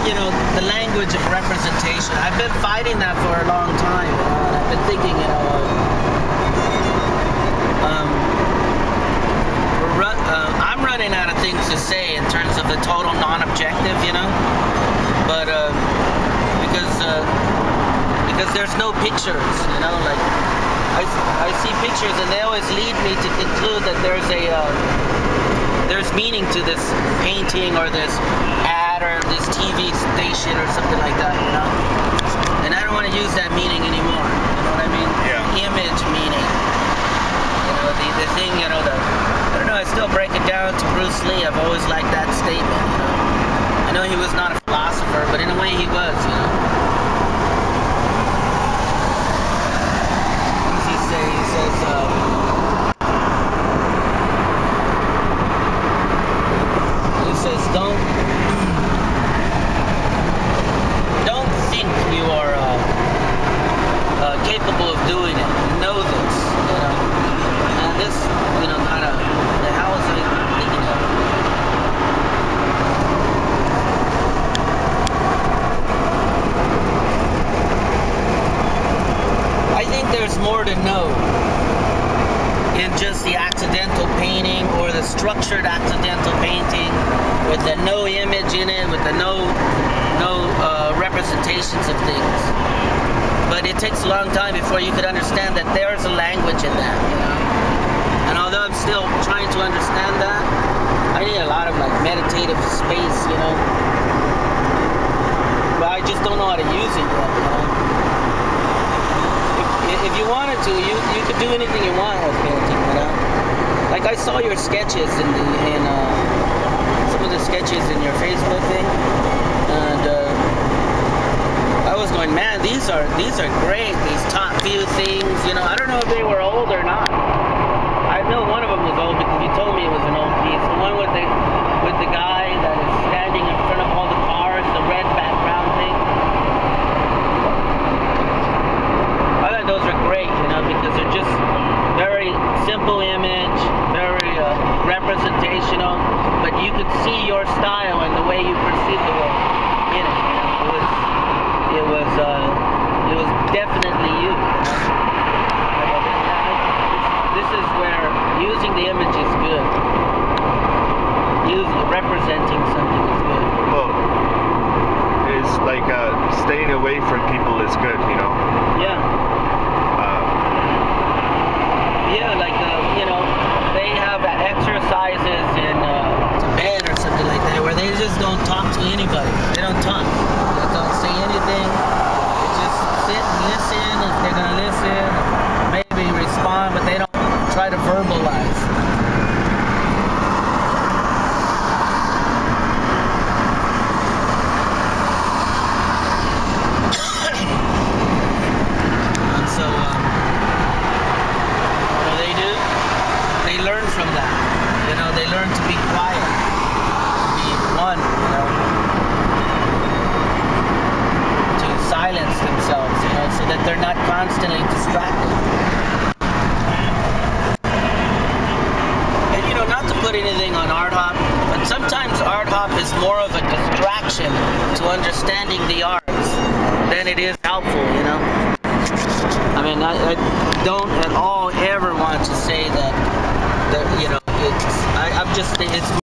you know, the language of representation. I've been fighting that for a long time, you know, and I've been thinking, you know, I'm running out of things to say in terms of the total non-objective, you know, but because there's no pictures, you know, like I see pictures and they always lead me to conclude that there's meaning to this painting or this ad or this TV station or something like that, you know, and I don't want to use that meaning anymore, you know what I mean? Yeah. Image meaning, you know, the thing, you know, I don't know, I still break it down to Bruce Lee. I've always liked that statement, you know. I know he was not a philosopher, but in a way he was, you know. What does he say? He says, don't think you are capable of doing it. Know this, you know. And this, you know, kind of, the hell is he thinking of? I think there's more to know in just the accidental painting or the structured accidental painting with the no image in it, with the no representations of things. But it takes a long time before you could understand that there's a language in that, you know. And although I'm still trying to understand that, I need a lot of like meditative space, you know. But I just don't know how to use it yet, you know. If you wanted to, you could do anything you want with painting, you know. Like I saw your sketches in some of the sketches in your Facebook thing, and I was going, man, these are great. These top view things, you know. I don't know if they were old or not. I know one of them was old because you told me it was an old piece. The one with the guy that is standing in front of all the cars, the red background thing. I thought those are great, you know, because they're just very simple image, very representational, but you could see your style and the way you perceive the world in it. You know, it was definitely you. This is where using the image is good. Representing something is good. Well, it's like staying away from people is good, you know. Yeah. Yeah, like you know, they have exercises in Tibet or something like that where they just don't talk to anybody. They don't talk. They don't say anything. They just sit and listen if they're gonna listen. Maybe respond, but they don't try to verbalize. From that, you know, they learn to be quiet, to be one, you know, to silence themselves, you know, so that they're not constantly distracted. And you know, not to put anything on art hop, but sometimes art hop is more of a distraction to understanding the arts than it is helpful, you know. I mean, I don't at all ever want to say that you know, I'm just, it's